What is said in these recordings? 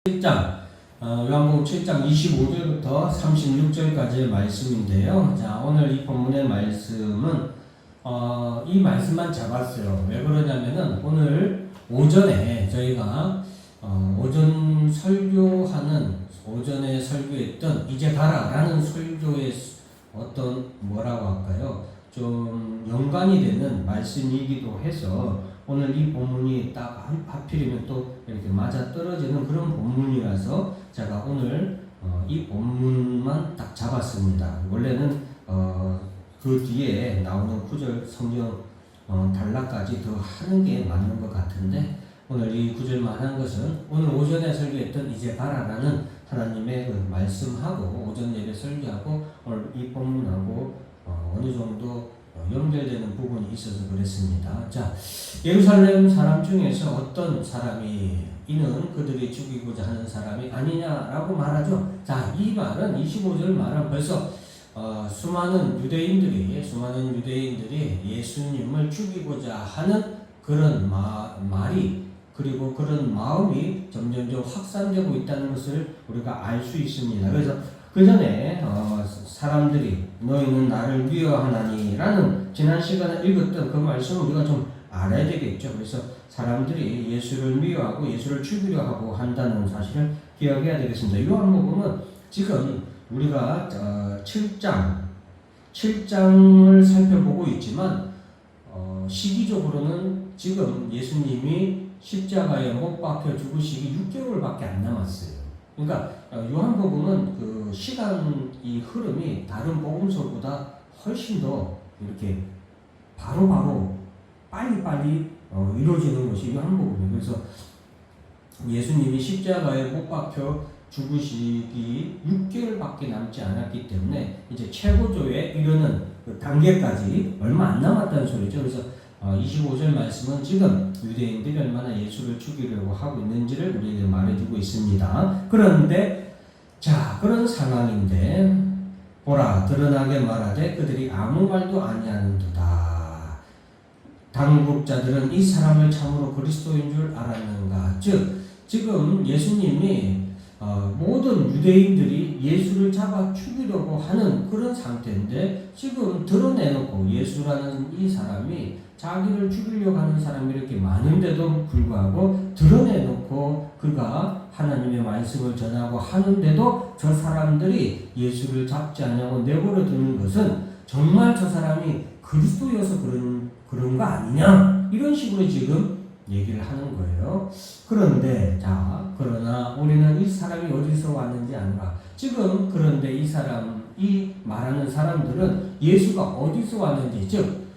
7장 요한복음 7장 25절부터 36절까지의 말씀인데요. 자, 오늘 이 본문의 말씀은 이 말씀만 잡았어요. 왜 그러냐면은 오늘 오전에 저희가 오전에 설교했던 이제 가라라는 설교의 어떤 뭐라고 할까요? 좀 연관이 되는 말씀이기도 해서 오늘 이 본문이 딱 하필이면 또 이렇게 맞아 떨어지는 그런 본문이라서 제가 오늘 이 본문만 딱 잡았습니다. 원래는 그 뒤에 나오는 구절 성경 단락까지 더 하는 게 맞는 것 같은데 오늘 이 구절만 한 것은 오늘 오전에 설교했던 이제 가라라는 하나님의 그 말씀하고 오전 예배 설교하고 오늘 이 본문하고 어느 정도 연결되는 부분이 있어서 그랬습니다. 자, 예루살렘 사람 중에서 어떤 사람이 이는 그들이 죽이고자 하는 사람이 아니냐라고 말하죠. 자, 이 말은 25절 말은 벌써 수많은 유대인들이 예수님을 죽이고자 하는 그런 말이 그리고 그런 마음이 점점점 확산되고 있다는 것을 우리가 알 수 있습니다. 그래서 그 전에 사람들이 너희는 나를 미워하나니라는 지난 시간에 읽었던 그 말씀을 우리가 좀 알아야 되겠죠. 그래서 사람들이 예수를 미워하고 예수를 죽이려 하고 한다는 사실을 기억해야 되겠습니다. 요한복음은 지금 우리가 7장을 살펴보고 있지만 시기적으로는 지금 예수님이 십자가에 못 박혀 죽으시기 6개월밖에 안 남았어요. 그러니까 요한복음은 그 시간 이 흐름이 다른 복음서보다 훨씬 더 이렇게 바로바로 빨리빨리 이루어지는 것이 요한복음이에요. 그래서 예수님이 십자가에 못 박혀 죽으시기 6개월밖에 남지 않았기 때문에 이제 최고조에 이르는 그 단계까지 얼마 안 남았다는 소리죠. 그래서 25절 말씀은 지금 유대인들이 얼마나 예수를 죽이려고 하고 있는지를 우리에게 말해주고 있습니다. 그런데 자, 그런 상황인데 보라 드러나게 말하되 그들이 아무 말도 아니하는도다. 당국자들은 이 사람을 참으로 그리스도인 줄 알았는가. 즉 지금 예수님이 모든 유대인들이 예수를 잡아 죽이려고 하는 그런 상태인데 지금 드러내놓고 예수라는 이 사람이 자기를 죽이려고 하는 사람이 이렇게 많은데도 불구하고 드러내놓고 그가 하나님의 말씀을 전하고 하는데도 저 사람들이 예수를 잡지 않냐고 내버려 두는 것은 정말 저 사람이 그리스도여서 그런 거 아니냐 이런 식으로 지금 얘기를 하는 거예요. 그런데 그러나 우리는 이 사람이 어디서 왔는지 아는가. 지금 그런데 이 말하는 사람들은 예수가 어디서 왔는지 즉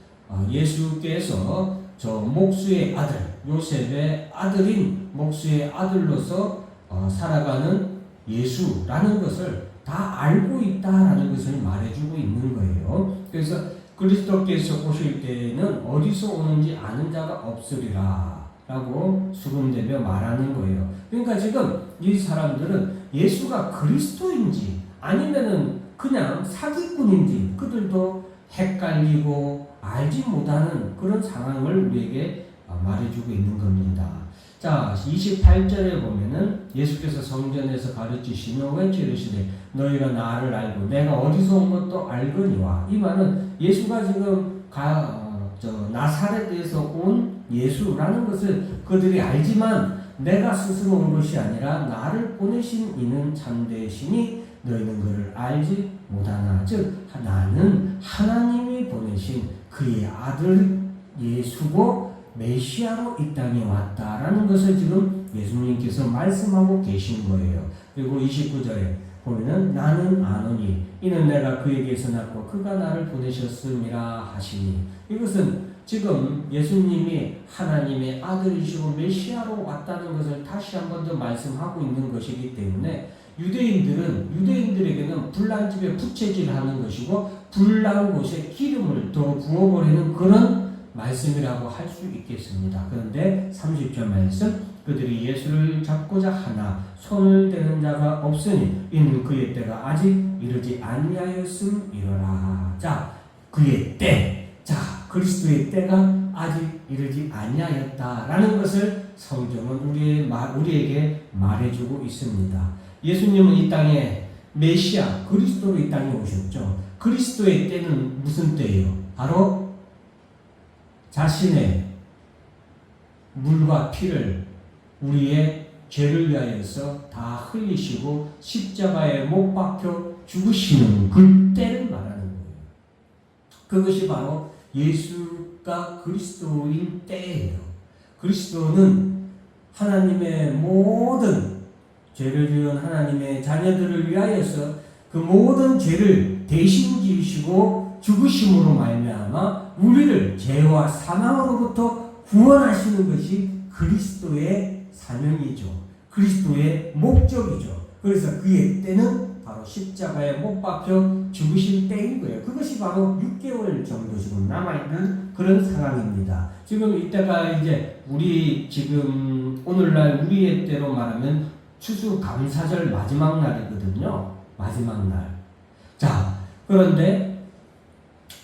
예수께서 저 목수의 아들 요셉의 아들인 목수의 아들로서 살아가는 예수라는 것을 다 알고 있다라는 것을 말해주고 있는 거예요. 그래서 그리스도께서 오실 때에는 어디서 오는지 아는 자가 없으리라 라고 수금대며 말하는 거예요. 그러니까 지금 이 사람들은 예수가 그리스도인지 아니면은 그냥 사기꾼인지 그들도 헷갈리고 알지 못하는 그런 상황을 우리에게 말해주고 있는 겁니다. 자, 28절에 보면은 예수께서 성전에서 가르치시며 외치시되 너희가 나를 알고 내가 어디서 온 것도 알거니와. 이 말은 예수가 지금 나사렛에서 온 예수라는 것을 그들이 알지만 내가 스스로 온 것이 아니라 나를 보내신 이는 참되시니 너희는 그를 알지 못하나. 즉 나는 하나님이 보내신 그의 아들 예수고 메시아로 이 땅에 왔다라는 것을 지금 예수님께서 말씀하고 계신 거예요. 그리고 29절에 보면은 나는 아노니 이는 내가 그에게서 났고 그가 나를 보내셨음이라 하시니. 이것은 지금 예수님이 하나님의 아들이시고 메시아로 왔다는 것을 다시 한 번 더 말씀하고 있는 것이기 때문에 유대인들에게는 불난 집에 부채질하는 것이고 불난 곳에 기름을 더 부어버리는 그런 말씀이라고 할 수 있겠습니다. 그런데 30절 말씀 그들이 예수를 잡고자 하나 손을 대는 자가 없으니 이는 그의 때가 아직 이르지 아니하였음이로라. 자, 그의 때, 그리스도의 때가 아직 이르지 아니하였다라는 것을 성경은 우리에게 말해주고 있습니다. 예수님은 이 땅에 메시아 그리스도로 이 땅에 오셨죠. 그리스도의 때는 무슨 때예요? 바로 자신의 물과 피를 우리의 죄를 위하여서 다 흘리시고 십자가에 못 박혀 죽으시는 그 때를 말하는 거예요. 그것이 바로 예수가 그리스도인 때예요. 그리스도는 하나님의 모든 죄를 지은 하나님의 자녀들을 위하여서 그 모든 죄를 대신 지으시고 죽으심으로 말미암아 우리를 죄와 사망으로부터 구원하시는 것이 그리스도의 사명이죠. 그리스도의 목적이죠. 그래서 그의 때는 바로 십자가에 못 박혀 죽으신 때인 거예요. 그것이 바로 6개월 정도 지금 남아있는 그런 상황입니다. 지금 이때가 이제 우리 지금 오늘날 우리의 때로 말하면 추수감사절 마지막 날이거든요. 마지막 날. 자, 그런데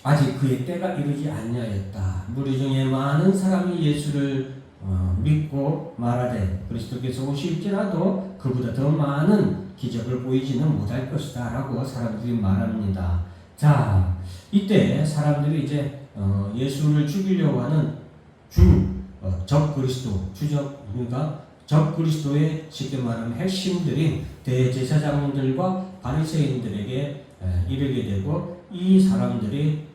아직 그의 때가 이르지 아니하였다. 무리 중에 많은 사람이 예수를 믿고 말하되 그리스도께서 오실지라도 그보다 더 많은 기적을 보이지는 못할 것이다 라고 사람들이 말합니다. 자, 이때 사람들이 이제 예수를 죽이려고 하는 적 그리스도, 그러니까 적 그리스도의 쉽게 말하면 핵심들인 대제사장들과 바리새인들에게 이르게 되고 이 사람들이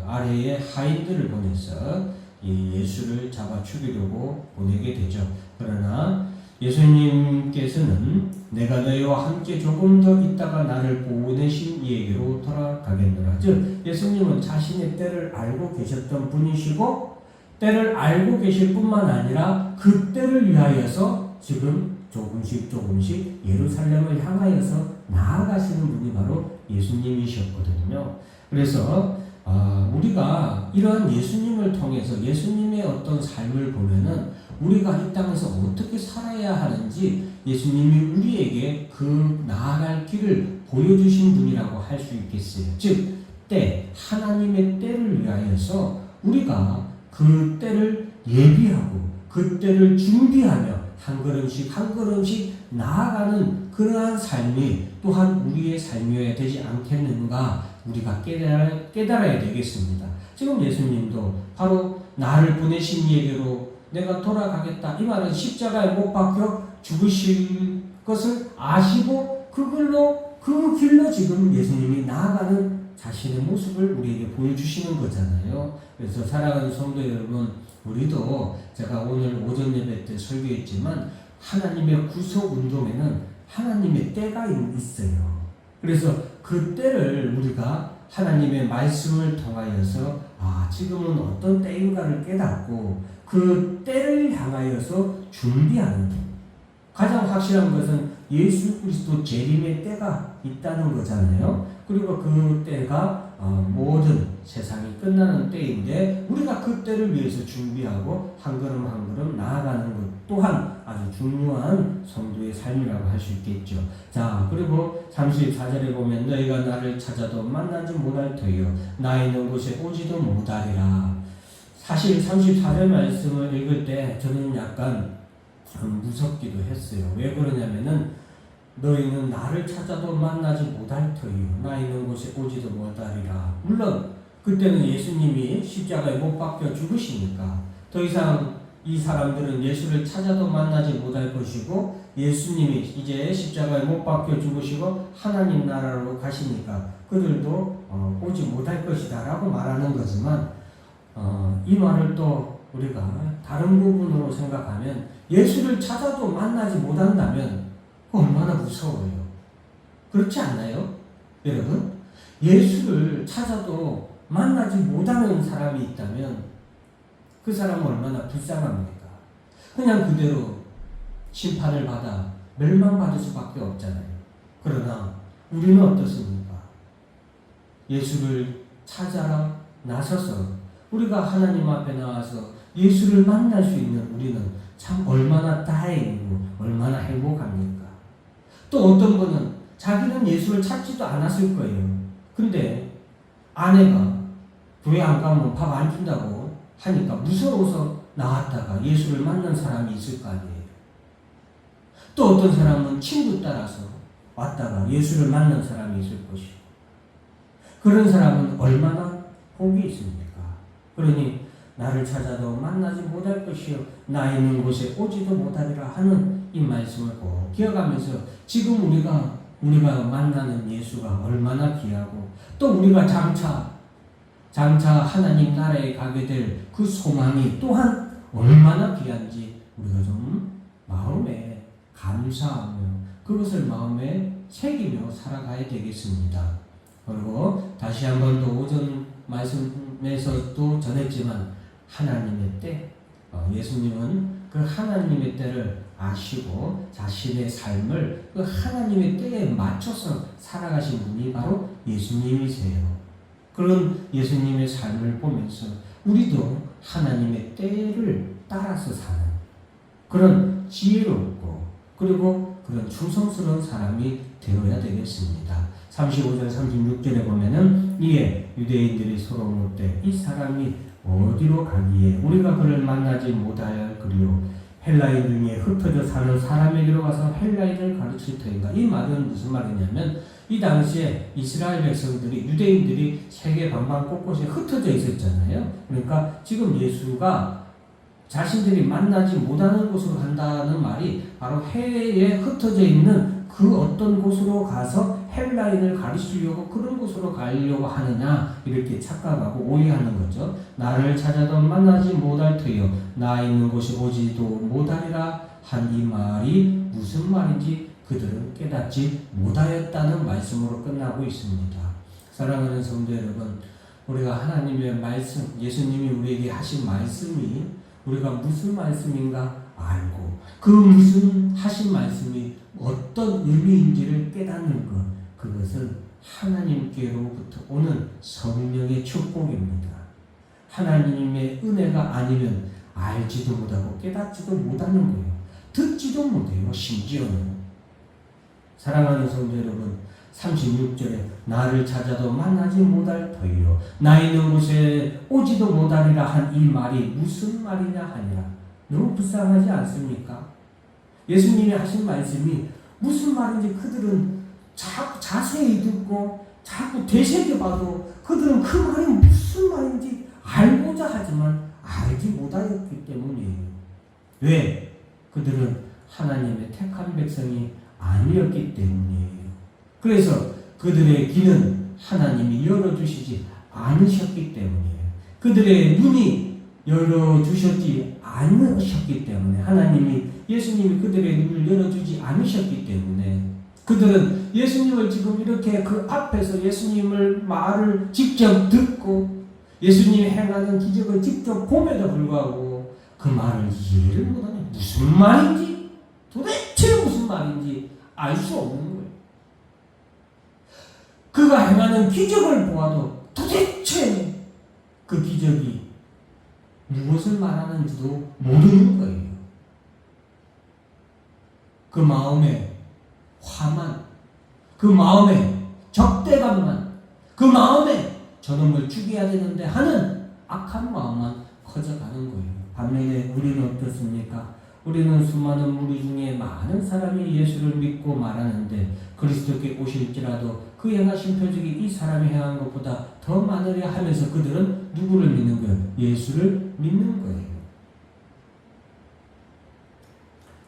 아래에 하인들을 보내서 이 예수를 잡아 죽이려고 보내게 되죠. 그러나 예수님께서는 내가 너희와 함께 조금 더 있다가 나를 보내신 이에게로 돌아가겠노라. 즉 예수님은 자신의 때를 알고 계셨던 분이시고 때를 알고 계실 뿐만 아니라 그 때를 위하여서 지금 조금씩 예루살렘을 향하여서 나아가시는 분이 바로 예수님이셨거든요. 그래서 우리가 이러한 예수님을 통해서 예수님의 어떤 삶을 보면은 우리가 이 땅에서 어떻게 살아야 하는지 예수님이 우리에게 그 나아갈 길을 보여주신 분이라고 할 수 있겠어요. 즉, 때, 하나님의 때를 위하여서 우리가 그 때를 예비하고 그 때를 준비하며 한 걸음씩 나아가는 그러한 삶이 또한 우리의 삶이어야 되지 않겠는가 우리가 깨달아야 되겠습니다. 지금 예수님도 바로 나를 보내신 이에게로 내가 돌아가겠다. 이 말은 십자가에 못 박혀 죽으실 것을 아시고 그 길로 지금 예수님이 나아가는 자신의 모습을 우리에게 보여주시는 거잖아요. 그래서 사랑하는 성도 여러분, 우리도 제가 오늘 오전 예배 때 설교했지만 하나님의 구속 운동에는 하나님의 때가 있어요. 그래서 그 때를 우리가 하나님의 말씀을 통하여서 지금은 어떤 때인가를 깨닫고 그 때를 향하여서 준비하는 가장 확실한 것은 예수 그리스도 재림의 때가 있다는 거잖아요. 그리고 그 때가 모든 세상이 끝나는 때인데 우리가 그 때를 위해서 준비하고 한 걸음 한 걸음 나아가는 것 또한 아주 중요한 성도의 삶이라고 할 수 있겠죠. 자, 그리고 34절에 보면 너희가 나를 찾아도 만나지 못할 터이요 나 있는 곳에 오지도 못하리라. 사실 34절 말씀을 읽을 때 저는 약간 무섭기도 했어요. 왜 그러냐면은 너희는 나를 찾아도 만나지 못할 터이요 나 있는 곳에 오지도 못하리라. 물론 그때는 예수님이 십자가에 못 박혀 죽으시니까 더 이상 이 사람들은 예수를 찾아도 만나지 못할 것이고 예수님이 이제 십자가에 못 박혀 죽으시고 하나님 나라로 가시니까 그들도 오지 못할 것이다 라고 말하는 거지만 이 말을 또 우리가 다른 부분으로 생각하면 예수를 찾아도 만나지 못한다면 얼마나 무서워요. 그렇지 않나요? 여러분, 예수를 찾아도 만나지 못하는 사람이 있다면 그 사람은 얼마나 불쌍합니까? 그냥 그대로 심판을 받아 멸망받을 수밖에 없잖아요. 그러나 우리는 어떻습니까? 예수를 찾아라 나서서 우리가 하나님 앞에 나와서 예수를 만날 수 있는 우리는 참 얼마나 다행이고 얼마나 행복합니까? 또 어떤 분은 자기는 예수를 찾지도 않았을 거예요. 근데 아내가 교회 안 가면 밥 안 준다고 하니까 무서워서 나왔다가 예수를 만난 사람이 있을 거 아니에요. 또 어떤 사람은 친구 따라서 왔다가 예수를 만난 사람이 있을 것이고, 그런 사람은 얼마나 복이 있습니까? 그러니 나를 찾아도 만나지 못할 것이요 나 있는 곳에 오지도 못하리라 하는 이 말씀을 꼭 기억하면서, 지금 우리가 만나는 예수가 얼마나 귀하고, 또 우리가 장차 하나님 나라에 가게 될 그 소망이 또한 얼마나 귀한지 우리가 좀 마음에 감사하며 그것을 마음에 새기며 살아가야 되겠습니다. 그리고 다시 한 번 더 오전 말씀에서도 전했지만, 하나님의 때, 예수님은 그 하나님의 때를 아시고 자신의 삶을 그 하나님의 때에 맞춰서 살아가신 분이 바로 예수님이세요. 그런 예수님의 삶을 보면서 우리도 하나님의 때를 따라서 사는 그런 지혜롭고 그리고 그런 충성스러운 사람이 되어야 되겠습니다. 35절 36절에 보면은, 이에 유대인들이 서로 묻되 이 사람이 어디로 가기에 우리가 그를 만나지 못하여 그리요 헬라인 중에 흩어져 사는 사람에게로 가서 헬라인을 가르칠 터인가. 이 말은 무슨 말이냐면, 이 당시에 이스라엘 백성들이, 유대인들이 세계 방방 곳곳에 흩어져 있었잖아요. 그러니까 지금 예수가 자신들이 만나지 못하는 곳으로 간다는 말이 바로 해외에 흩어져 있는 그 어떤 곳으로 가서 헬라인을 가르치려고 그런 곳으로 가려고 하느냐, 이렇게 착각하고 오해하는 거죠. 나를 찾아도 만나지 못할 터여 나 있는 곳에 오지도 못하리라 한 이 말이 무슨 말인지 그들은 깨닫지 못하였다는 말씀으로 끝나고 있습니다. 사랑하는 성도 여러분, 우리가 하나님의 말씀, 예수님이 우리에게 하신 말씀이 우리가 무슨 말씀인가 알고, 그 무슨 하신 말씀이 어떤 의미인지를 깨닫는 것, 그것은 하나님께로부터 오는 성령의 축복입니다. 하나님의 은혜가 아니면 알지도 못하고 깨닫지도 못하는 거예요. 듣지도 못해요. 심지어는. 사랑하는 성도 여러분, 36절에 나를 찾아도 만나지 못할 터이요 나 있는 곳에 오지도 못하리라 한 이 말이 무슨 말이냐 하니라. 너무 불쌍하지 않습니까? 예수님이 하신 말씀이 무슨 말인지 그들은 자세히 듣고 자꾸 되새겨봐도 그들은 그 말이 무슨 말인지 알고자 하지만 알지 못하였기 때문이에요. 왜? 그들은 하나님의 택한 백성이 아니었기 때문이에요. 그래서 그들의 귀는 하나님이 열어주시지 않으셨기 때문이에요. 그들의 눈이 열어주셨지 않으셨기 때문에, 하나님이, 예수님이 그들의 눈을 열어주지 않으셨기 때문에, 그들은 예수님을 지금 이렇게 그 앞에서 예수님을 말을 직접 듣고 예수님이 행하는 기적을 직접 봄에도 불구하고 그 말을 이해를 못하는, 무슨 말인지, 도대체 무슨 말인지 알 수 없는 거예요. 그가 행하는 기적을 보아도 도대체 그 기적이 무엇을 말하는지도 모르는 거예요. 그 마음에 화만, 그 마음에 적대감만, 그 마음에 저놈을 죽여야 되는데 하는 악한 마음만 커져가는 거예요. 반면에 우리는 어떻습니까? 우리는 수많은 무리 중에 많은 사람이 예수를 믿고 말하는데, 그리스도께 오실지라도 그 행하신 표적이 이 사람이 행한 것보다 더 많으려 하면서 그들은 누구를 믿는 거예요? 예수를 믿는 거예요.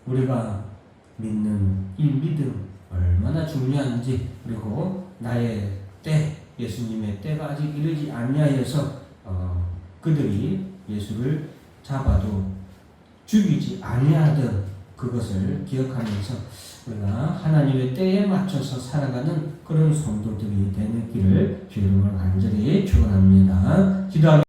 우리가 믿는 이 믿음 얼마나 중요한지, 그리고 나의 때, 예수님의 때가 아직 이르지 아니하여서 그들이 예수를 잡아도 죽이지 아니하던 그것을 기억하면서 우리가 하나님의 때에 맞춰서 살아가는 그런 성도들이 되는 길을 주님을 간절히 축원합니다. 기도하겠습니다.